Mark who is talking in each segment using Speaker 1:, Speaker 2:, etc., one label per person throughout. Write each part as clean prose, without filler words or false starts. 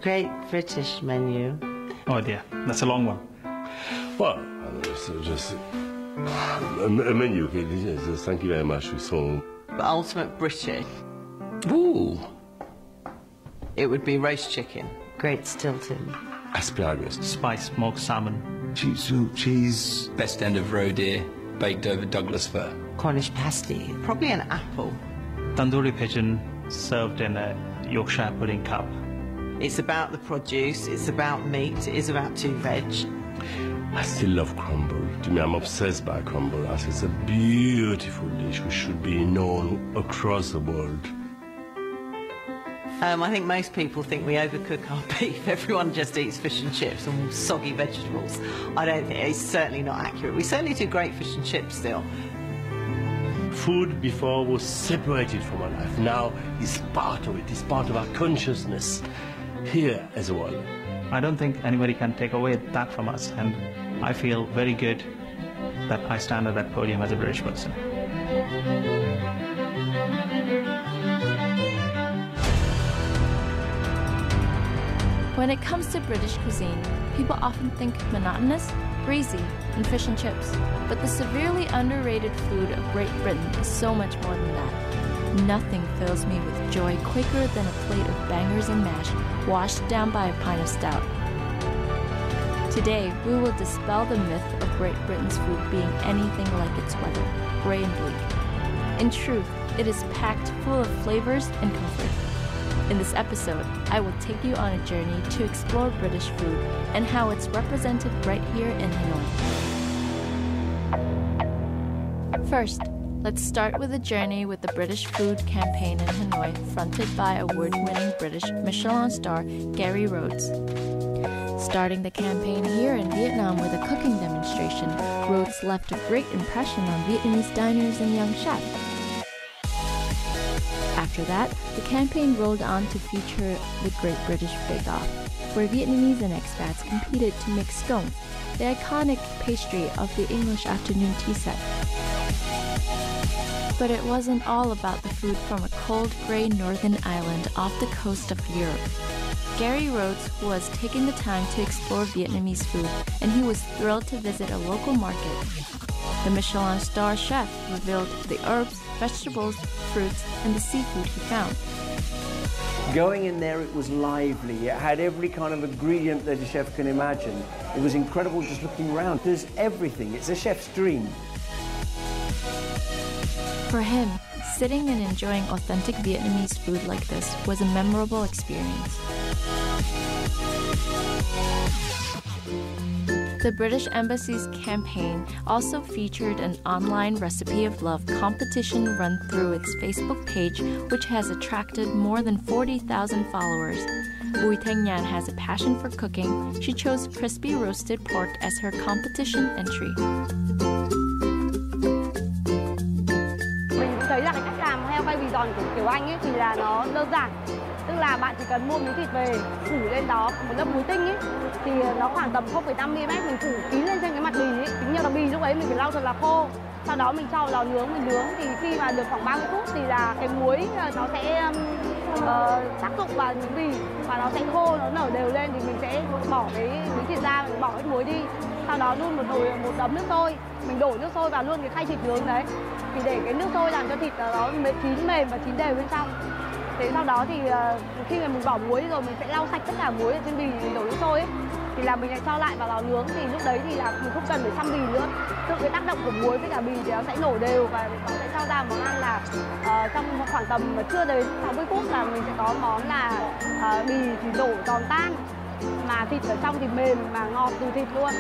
Speaker 1: Great British menu.
Speaker 2: Oh dear, that's a long one.
Speaker 3: Well, so just a menu. Okay, just thank you very much. So
Speaker 1: The ultimate British.
Speaker 3: ooh,
Speaker 1: It would be roast chicken. Great Stilton.
Speaker 3: asparagus,
Speaker 2: Spice smoked salmon.
Speaker 3: cheese.
Speaker 4: Best end of roe deer, baked over Douglas fir.
Speaker 1: Cornish pasty. Probably an apple.
Speaker 2: Tandoori pigeon served in a Yorkshire pudding cup.
Speaker 1: It's about the produce, it's about meat, it is about two veg.
Speaker 3: I still love crumble. To me, I'm obsessed by crumble. I think it's a beautiful dish which should be known across the world.
Speaker 1: I think most people think we overcook our beef. Everyone just eats fish and chips and soggy vegetables. I don't think, it's certainly not accurate. We certainly do great fish and chips still.
Speaker 3: Food before was separated from our life. Now it's part of it. It's part of our consciousness here as well.
Speaker 2: I don't think anybody can take away that from us, and I feel very good that I stand at that podium as a British person.
Speaker 5: When it comes to British cuisine, people often think monotonous, breezy, and fish and chips. But the severely underrated food of Great Britain is so much more than that. Nothing fills me with joy quicker than a plate of bangers and mash washed down by a pint of stout. Today, we will dispel the myth of Great Britain's food being anything like its weather, gray and bleak. In truth, it is packed full of flavors and comfort. In this episode, I will take you on a journey to explore British food and how it's represented right here in Hanoi. First, let's start with a journey with the British Food Campaign in Hanoi, fronted by award-winning British Michelin star Gary Rhodes. Starting the campaign here in Vietnam with a cooking demonstration, Rhodes left a great impression on Vietnamese diners and young chefs. After that, the campaign rolled on to feature the Great British Bake Off, where Vietnamese and expats competed to make scones, the iconic pastry of the English afternoon tea set. But it wasn't all about the food from a cold, gray northern island off the coast of Europe. Gary Rhodes was taking the time to explore Vietnamese food, and he was thrilled to visit a local market. The Michelin star chef revealed the herbs, vegetables, fruits, and the seafood he found.
Speaker 6: Going in there, it was lively. It had every kind of ingredient that a chef can imagine. It was incredible just looking around. There's everything. It's a chef's dream.
Speaker 5: For him, sitting and enjoying authentic Vietnamese food like this was a memorable experience. The British Embassy's campaign also featured an online recipe of love competition run through its Facebook page, which has attracted more than 40,000 followers. Bùi Thanh Nhàn has a passion for cooking. She chose crispy roasted pork as her competition entry.
Speaker 7: Mình cũng thấy là cái cách làm heo quay bì giòn của kiểu Anh ấy thì là nó đơn giản. Tức là bạn chỉ cần mua miếng thịt về, phủ lên đó một lớp muối tinh ấy, thì nó khoảng tầm 0,5 mm, mình phủ kín lên trên cái mặt bì ấy. Tính nhiều là bì lúc ấy mình phải lau thật là khô. Sau đó mình cho vào lò nướng, mình nướng thì khi mà được khoảng 30 phút thì là cái muối nó sẽ tác dụng vào miếng bì và nó sẽ khô, nó nở đều lên thì mình sẽ bỏ cái miếng thịt ra, mình bỏ hết muối đi. Sau đó đun một ấm nước sôi, mình đổ nước sôi vào luôn cái khay thịt nướng đấy. Thì để cái nước sôi làm cho thịt nó chín mềm và chín đều bên trong. Thế sau đó thì khi mà mình bỏ muối rồi mình sẽ lau sạch tất cả muối ở trên bì mình đổ nước sôi ấy, thì là mình lại cho lại vào lò nướng, thì lúc đấy thì là mình không cần phải xăm bì nữa. Tự cái tác động của muối với cả bì thì nó sẽ nổ đều và nó sẽ cho ra món ăn là trong khoảng tầm chưa đến 60 phút là mình sẽ có món là bì thì đổ giòn tan mà thịt ở trong thì mềm mà ngọt từ thịt luôn.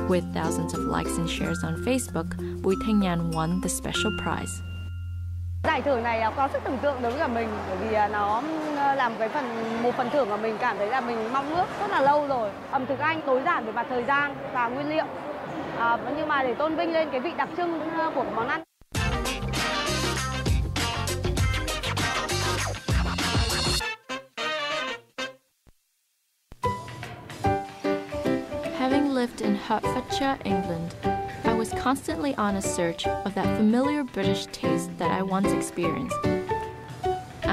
Speaker 5: With thousands of likes and shares on Facebook, Bùi Thanh Nhàn won the special prize.
Speaker 7: Giải thưởng này có sức tưởng tượng đối với cả mình, bởi vì nó làm một phần thưởng mà mình cảm thấy là mình mong ước rất là lâu rồi. Ẩm thực Anh tối giản về mặt thời gian và nguyên liệu, nhưng mà để tôn vinh lên cái vị đặc trưng của món ăn.
Speaker 5: Having lived in Hertfordshire, England, I was constantly on a search of that familiar British taste that I once experienced.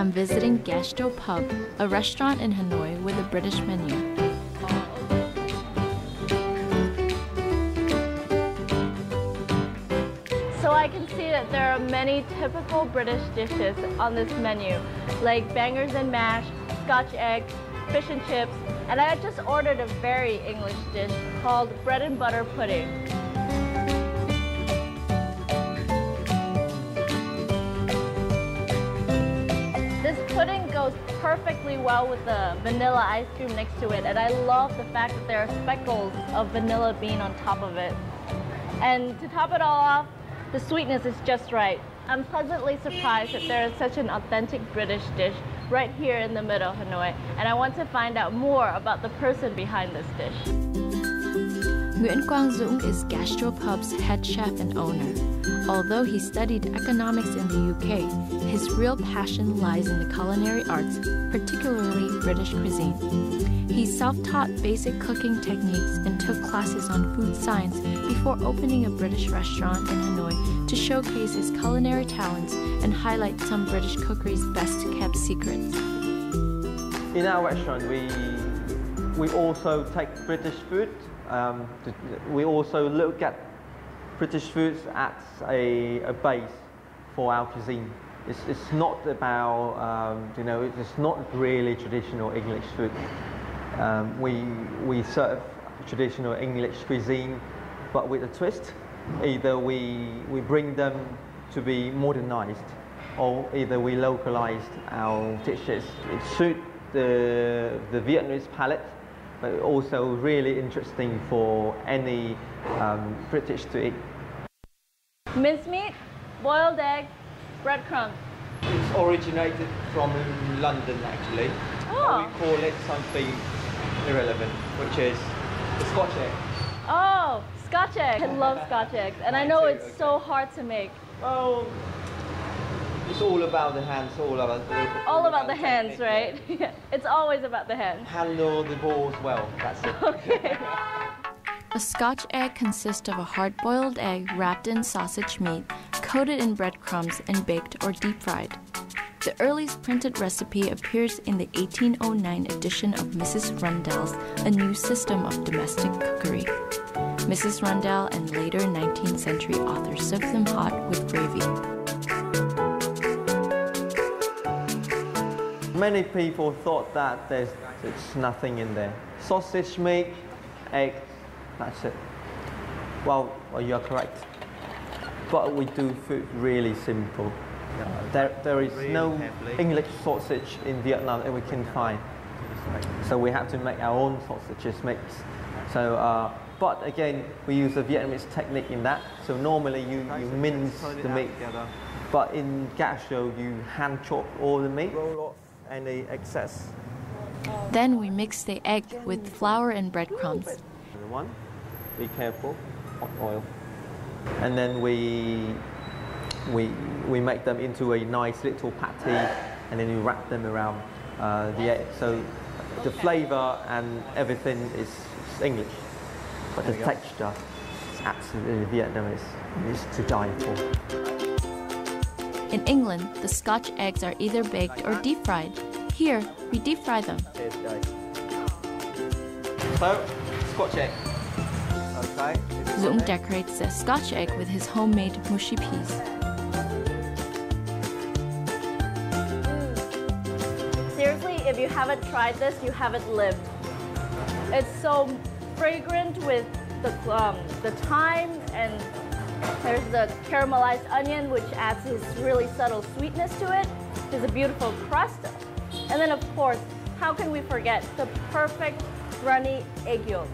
Speaker 5: I'm visiting Gastro Pub, a restaurant in Hanoi with a British menu. So I can see that there are many typical British dishes on this menu, like bangers and mash, Scotch egg, fish and chips, and I just ordered a very English dish called bread and butter pudding. This pudding goes perfectly well with the vanilla ice cream next to it, and I love the fact that there are speckles of vanilla bean on top of it. And to top it all off, the sweetness is just right. I'm pleasantly surprised that there is such an authentic British dish right here in the middle of Hanoi, and I want to find out more about the person behind this dish. Nguyễn Quang Dũng is Gastro Pub's head chef and owner. Although he studied economics in the UK, his real passion lies in the culinary arts, particularly British cuisine. He self-taught basic cooking techniques and took classes on food science before opening a British restaurant in Hanoi to showcase his culinary talents and highlight some British cookery's best-kept secrets.
Speaker 8: In our restaurant, we also take British food. We also look at British foods as a base for our cuisine. It's not about, it's not really traditional English food. We serve traditional English cuisine, but with a twist. Either we bring them to be modernized, or either we localized our dishes. It suits the Vietnamese palate, but also really interesting for any British to eat.
Speaker 5: Mincemeat, boiled egg, breadcrumbs.
Speaker 8: It's originated from London, actually.
Speaker 5: Oh.
Speaker 8: We call it something irrelevant, which is the Scotch egg.
Speaker 5: Oh, Scotch egg. I love Scotch eggs, and I know it's so hard to make.
Speaker 8: Oh, it's all about the hands, all about
Speaker 5: the hands, right? It's always about the hands.
Speaker 8: Handle the balls well, that's it.
Speaker 5: Okay. A Scotch egg consists of a hard-boiled egg wrapped in sausage meat, coated in breadcrumbs, and baked or deep-fried. The earliest printed recipe appears in the 1809 edition of Mrs. Rundell's A New System of Domestic Cookery. Mrs. Rundell and later 19th century authors served them hot with gravy.
Speaker 8: Many people thought that there's nothing in there. Sausage meat, egg, that's it. Well, you're correct. But we do food really simple. There is no English sausage in Vietnam that we can find. So we have to make our own sausages mix. So, but again, we use a Vietnamese technique in that. So normally you mince the meat. But in gastro, you hand chop all the meat, roll off any excess.
Speaker 5: Then we mix the egg with flour and breadcrumbs.
Speaker 8: One, be careful, hot oil. And then we make them into a nice little patty, and then you wrap them around the egg. So the flavor and everything is English, but the texture is absolutely Vietnamese. It's to die for.
Speaker 5: In England, the Scotch eggs are either baked or deep-fried. Here, we deep-fry them.
Speaker 8: So, Scotch egg. Okay.
Speaker 5: Dũng decorates the Scotch egg with his homemade mushy peas. Seriously, if you haven't tried this, you haven't lived. It's so fragrant with the thyme, and there's the caramelized onion, which adds this really subtle sweetness to it. There's a beautiful crust. And then, of course, how can we forget the perfect runny egg yolk?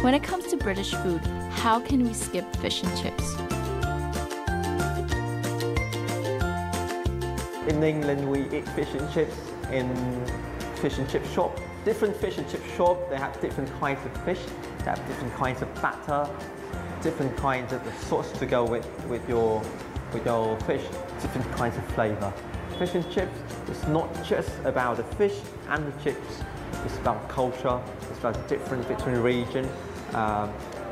Speaker 5: When it comes to British food, how can we skip fish and chips?
Speaker 8: In England, we eat fish and chips in fish and chip shop. Different fish and chip shop, they have different kinds of fish, they have different kinds of batter, different kinds of the sauce to go with your fish, different kinds of flavor. Fish and chips, it's not just about the fish and the chips, it's about culture, it's about the difference between region,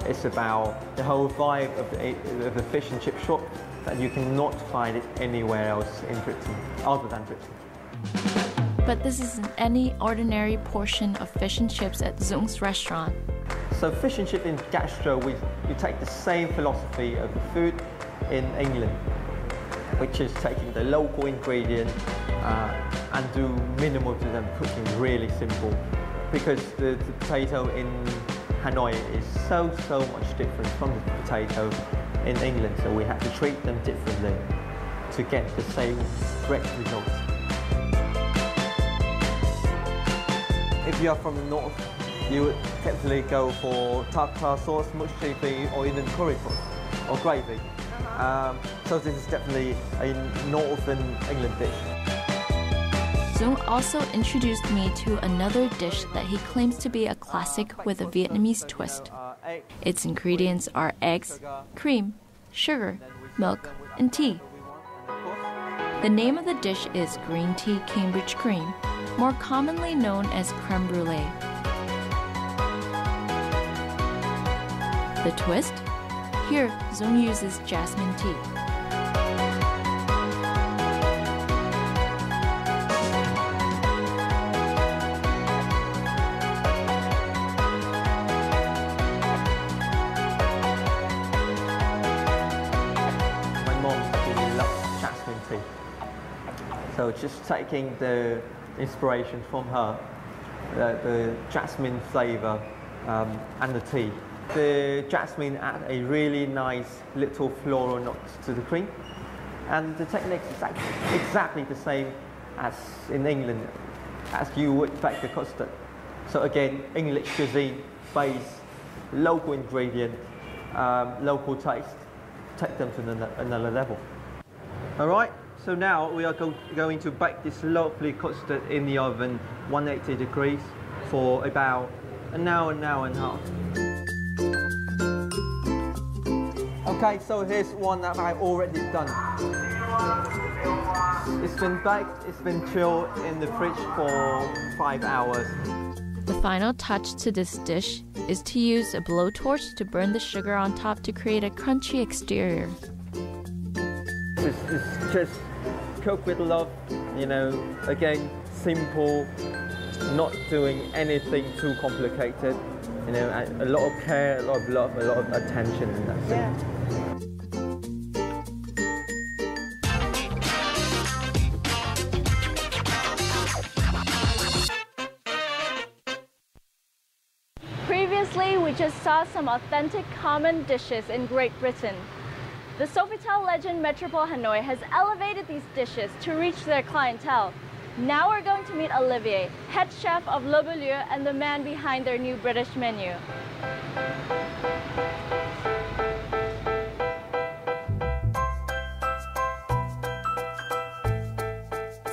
Speaker 8: it's about the whole vibe of the fish and chip shop. that you cannot find it anywhere else in Britain, other than Britain.
Speaker 5: But this isn't any ordinary portion of fish and chips at Zung's restaurant.
Speaker 8: So fish and chip in gastro, we take the same philosophy of the food in England, which is taking the local ingredient and do minimal to them, cooking really simple. Because the potato in Hanoi is so much different from the potato in England, so we have to treat them differently to get the same great results. If you are from the north, you would typically go for tartar sauce, mushroom, or even curry sauce or gravy. So this is definitely a northern England dish.
Speaker 5: Zung also introduced me to another dish that he claims to be a classic with a Vietnamese twist. Its ingredients are eggs, cream, sugar, milk, and tea. The name of the dish is green tea Cambridge cream, more commonly known as creme brulee. The twist? Here, Zung uses jasmine tea.
Speaker 8: So just taking the inspiration from her, the jasmine flavour and the tea. The jasmine adds a really nice little floral notes to the cream, and the technique is exactly the same as in England, as you would bake the custard. So again, English cuisine base, local ingredient, local taste, take them to another level. All right. So now we are going to bake this lovely custard in the oven, 180 degrees, for about an hour and a half. Okay, so here's one that I've already done. It's been baked, it's been chilled in the fridge for 5 hours.
Speaker 5: The final touch to this dish is to use a blowtorch to burn the sugar on top to create a crunchy exterior.
Speaker 8: It's just cook with love, you know, again, simple, not doing anything too complicated, you know, a lot of care, a lot of love, a lot of attention, and that's it.
Speaker 5: Previously, we just saw some authentic common dishes in Great Britain. The Sofitel legend Metropole Hanoi has elevated these dishes to reach their clientele. Now we're going to meet Olivier, head chef of Le Beaulieu and the man behind their new British menu.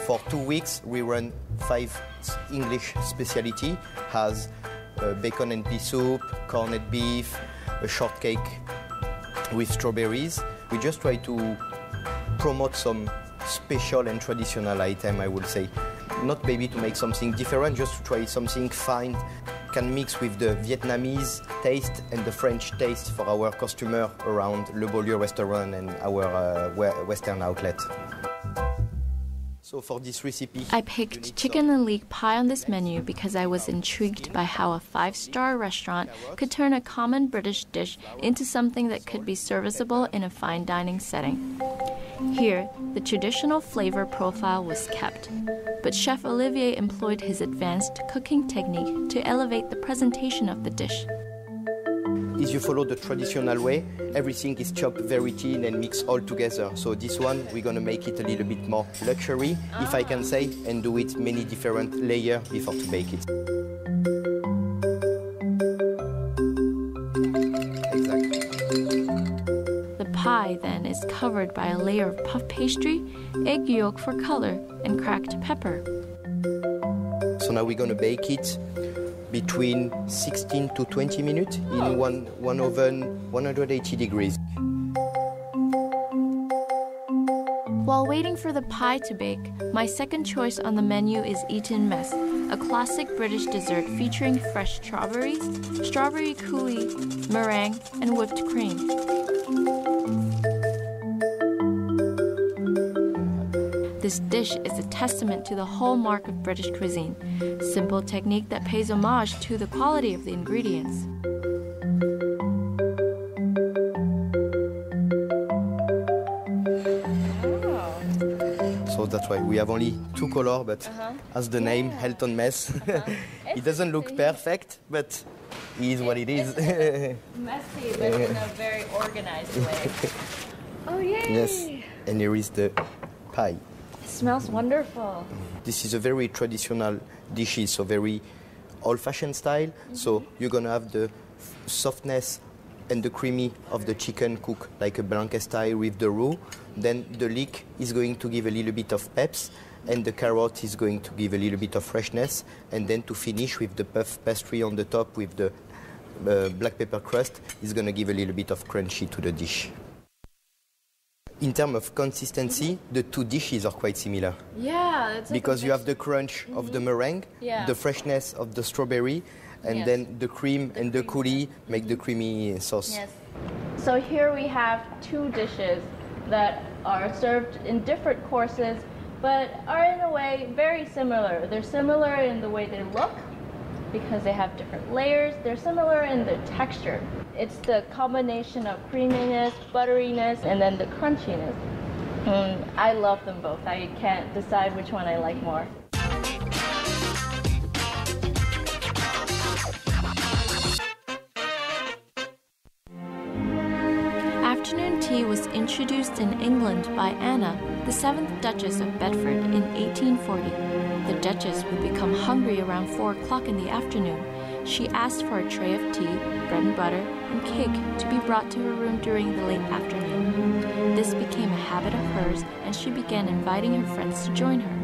Speaker 9: For 2 weeks, we run 5 English specialty, has bacon and pea soup, corned beef, a shortcake with strawberries. We just try to promote some special and traditional item, I would say. Not maybe to make something different, just to try something fine, can mix with the Vietnamese taste and the French taste for our customer around Le Beaulieu restaurant and our Western outlet. So for this recipe,
Speaker 5: I picked chicken and leek pie on this menu because I was intrigued by how a 5-star restaurant could turn a common British dish into something that could be serviceable in a fine dining setting. Here, the traditional flavor profile was kept, but Chef Olivier employed his advanced cooking technique to elevate the presentation of the dish.
Speaker 9: if you follow the traditional way, everything is chopped very thin and mixed all together. So this one, we're gonna make it a little bit more luxury, if I can say, and do it many different layers before to bake it. Exactly.
Speaker 5: The pie then is covered by a layer of puff pastry, egg yolk for color, and cracked pepper.
Speaker 9: So now we're gonna bake it between 16 to 20 minutes in one oven, 180 degrees.
Speaker 5: While waiting for the pie to bake, my second choice on the menu is Eton Mess, a classic British dessert featuring fresh strawberries, strawberry coulis, meringue, and whipped cream. This dish is a testament to the hallmark of British cuisine, simple technique that pays homage to the quality of the ingredients.
Speaker 9: So that's why we have only two colors, but as the name, Eton Mess, it doesn't look perfect, but it is what it is.
Speaker 5: It's messy, but in a very organized way. Oh, yay!
Speaker 9: Yes, and here is the pie.
Speaker 5: It smells wonderful.
Speaker 9: This is a very traditional dish, so very old-fashioned style. So you're gonna have the softness and the creamy of the chicken cooked like a blanket style with the roux. Then the leek is going to give a little bit of peps, and the carrot is going to give a little bit of freshness. And then to finish with the puff pastry on the top with the black pepper crust is gonna give a little bit of crunchy to the dish. In terms of consistency, the two dishes are quite similar.
Speaker 5: Yeah, that's
Speaker 9: because you have the crunch of the meringue, the freshness of the strawberry, and then the cream and the coulis make the creamy sauce.
Speaker 5: Yes. So here we have two dishes that are served in different courses, but are in a way very similar. They're similar in the way they look, because they have different layers. They're similar in the texture. It's the combination of creaminess, butteriness, and then the crunchiness. I love them both. I can't decide which one I like more. Afternoon tea was introduced in England by Anna, the 7th Duchess of Bedford, in 1840. The Duchess would become hungry around 4 o'clock in the afternoon. She asked for a tray of tea, bread and butter, and cake to be brought to her room during the late afternoon. This became a habit of hers, and she began inviting her friends to join her.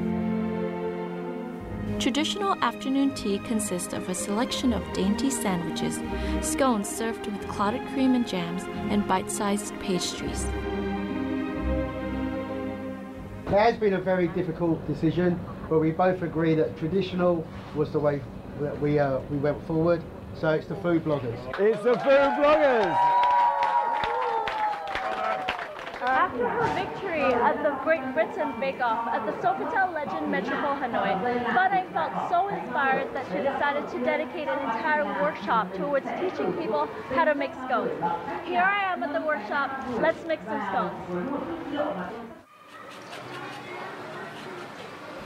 Speaker 5: Traditional afternoon tea consists of a selection of dainty sandwiches, scones served with clotted cream and jams, and bite-sized pastries.
Speaker 10: It has been a very difficult decision, but we both agree that traditional was the way that we went forward. So it's the food bloggers. It's the food bloggers!
Speaker 5: After her victory at the Great Britain Bake Off at the Sofitel Legend Metropole Hanoi, Fanang felt so inspired that she decided to dedicate an entire workshop towards teaching people how to make scones. Here I am at the workshop. Let's make some scones.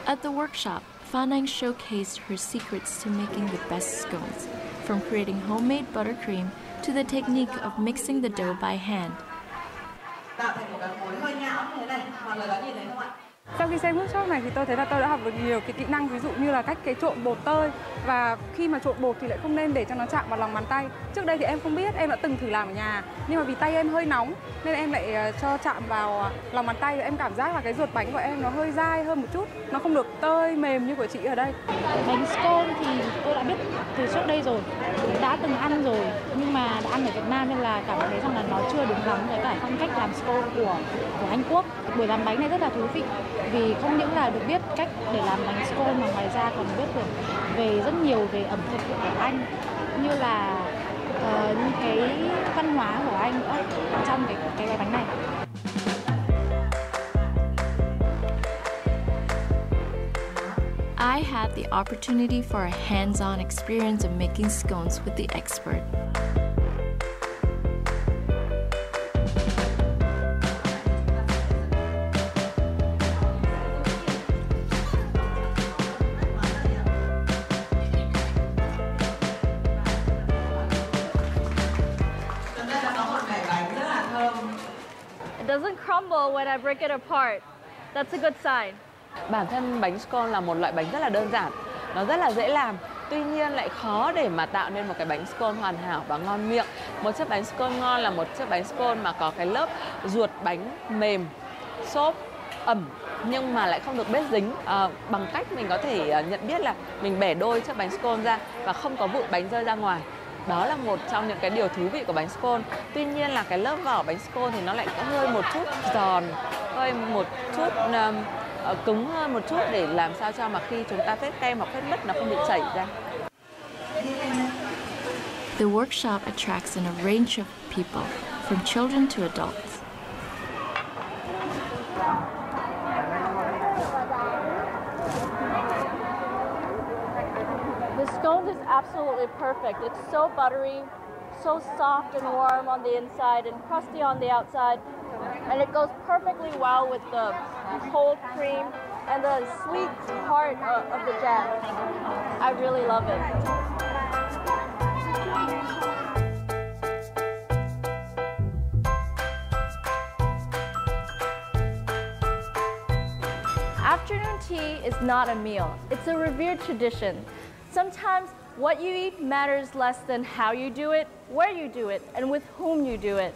Speaker 5: At the workshop, Fanang showcased her secrets to making the best scones, from creating homemade buttercream to the technique of mixing the dough by hand.
Speaker 11: Sau khi xem workshop này thì tôi thấy là tôi đã học được nhiều cái kỹ năng, ví dụ như là cách cái trộn bột tơi, và khi mà trộn bột thì lại không nên để cho nó chạm vào lòng bàn tay. Trước đây thì em không biết, em đã từng thử làm ở nhà, nhưng mà vì tay em hơi nóng nên em lại cho chạm vào lòng bàn tay, và em cảm giác là cái ruột bánh của em nó hơi dai hơn một chút, nó không được tơi mềm như của chị ở đây.
Speaker 12: Bánh scone thì tôi đã biết từ trước đây rồi, đã từng ăn rồi, nhưng mà đã ăn ở Việt Nam nên là cảm thấy rằng là nó chưa đúng lắm với cả phong cách làm scone của Anh Quốc. Buổi làm bánh này rất là thú vị, vì không những là được biết cách để làm bánh scone mà ngoài ra còn biết được về rất nhiều về ẩm thực của Anh, như là những cái văn hóa của Anh nữa trong cái bánh này.
Speaker 5: I had the opportunity for a hands-on experience of making scones with the expert. It doesn't crumble when I break it apart. That's a good sign.
Speaker 13: Bản thân bánh scone là một loại bánh rất là đơn giản, nó rất là dễ làm, tuy nhiên lại khó để mà tạo nên một cái bánh scone hoàn hảo và ngon miệng. Một chiếc bánh scone ngon là một chiếc bánh scone mà có cái lớp ruột bánh mềm, xốp, ẩm nhưng mà lại không được bết dính, bằng cách mình có thể nhận biết là mình bẻ đôi chiếc bánh scone ra và không có vụn bánh rơi ra ngoài. Đó là một trong những cái điều thú vị của bánh scone. Tuy nhiên là cái lớp vỏ bánh scone thì nó lại có hơi một chút giòn, hơi một chút cứng hơn một chút, để làm sao cho mà khi chúng ta phết kem hoặc phết mứt nó không bị chảy ra.
Speaker 5: The workshop attracts an range of people, from children to adults.
Speaker 14: absolutely perfect. It's so buttery, so soft and warm on the inside and crusty on the outside. And it goes perfectly well with the cold cream and the sweet heart of the jam. I really love it.
Speaker 15: Afternoon tea is not a meal. It's a revered tradition. Sometimes what you eat matters less than how you do it, where you do it, and with whom you do it.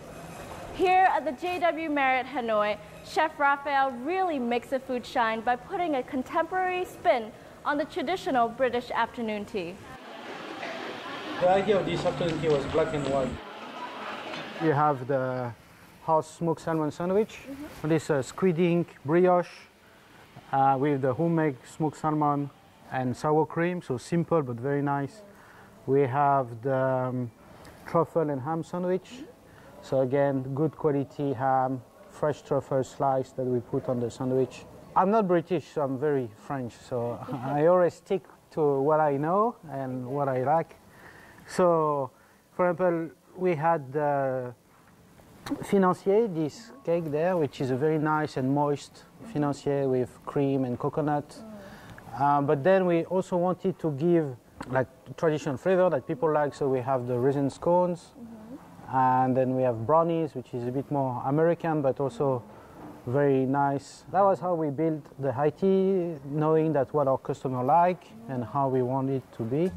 Speaker 15: Here at the JW Marriott Hanoi, Chef Raphael really makes the food shine by putting a contemporary spin on the traditional British afternoon tea.
Speaker 10: The idea of this afternoon tea was black and white. You have the house smoked salmon sandwich. This squid ink brioche with the homemade smoked salmon and sour cream, so simple but very nice. We have the truffle and ham sandwich. So again, good quality ham, fresh truffle slice that we put on the sandwich. I'm not British, so I'm very French, so I always stick to what I know and what I like. So, for example, we had the financier, this cake there, which is a very nice and moist financier with cream and coconut. But then we also wanted to give like traditional flavor that people like, so we have the raisin scones. And then we have brownies, which is a bit more American, but also very nice. That was how we built the high tea, knowing that what our customer like and how we want it to be.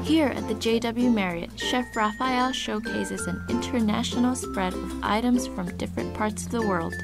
Speaker 5: Here at the JW Marriott, Chef Raphael showcases an international spread of items from different parts of the world.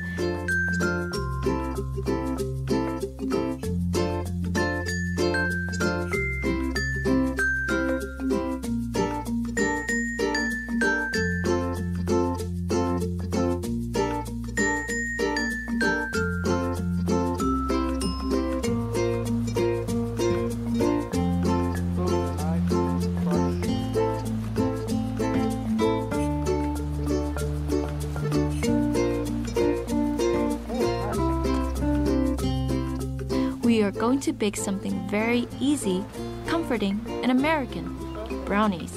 Speaker 5: We are going to bake something very easy, comforting, and American, brownies.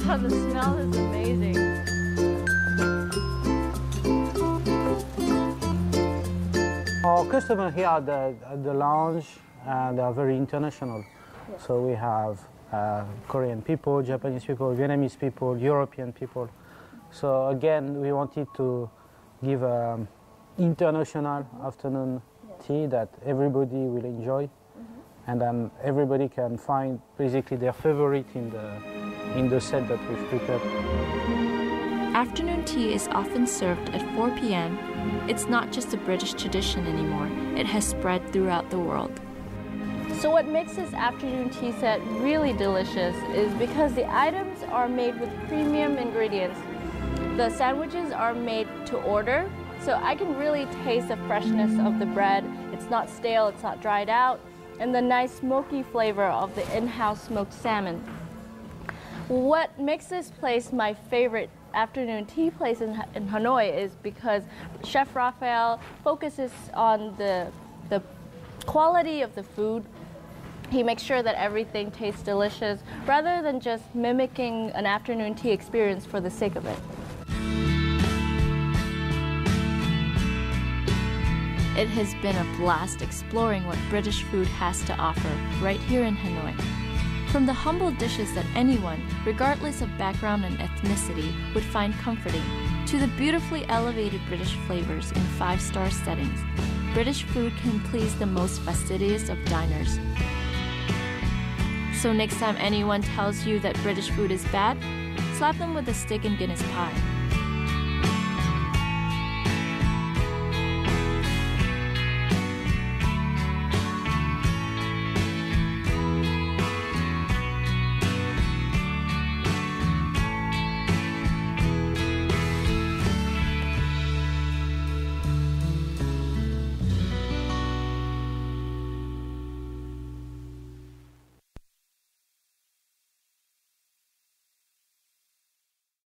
Speaker 15: Oh, the smell is amazing.
Speaker 10: Our customers here at the lounge, they are very international. Yeah. So we have Korean people, Japanese people, Vietnamese people, European people. So again, we wanted to give an international afternoon tea that everybody will enjoy. And then everybody can find basically their favorite in the set that we've prepared.
Speaker 5: Afternoon tea is often served at 4 p.m. It's not just a British tradition anymore. It has spread throughout the world.
Speaker 15: So what makes this afternoon tea set really delicious is because the items are made with premium ingredients. The sandwiches are made to order, so I can really taste the freshness of the bread. It's not stale, it's not dried out, and the nice smoky flavor of the in-house smoked salmon. What makes this place my favorite afternoon tea place in Hanoi is because Chef Raphael focuses on the quality of the food. He makes sure that everything tastes delicious rather than just mimicking an afternoon tea experience for the sake of it.
Speaker 5: It has been a blast exploring what British food has to offer right here in Hanoi. From the humble dishes that anyone, regardless of background and ethnicity, would find comforting, to the beautifully elevated British flavors in 5-star settings, British food can please the most fastidious of diners. So next time anyone tells you that British food is bad, slap them with a stick and Guinness pie.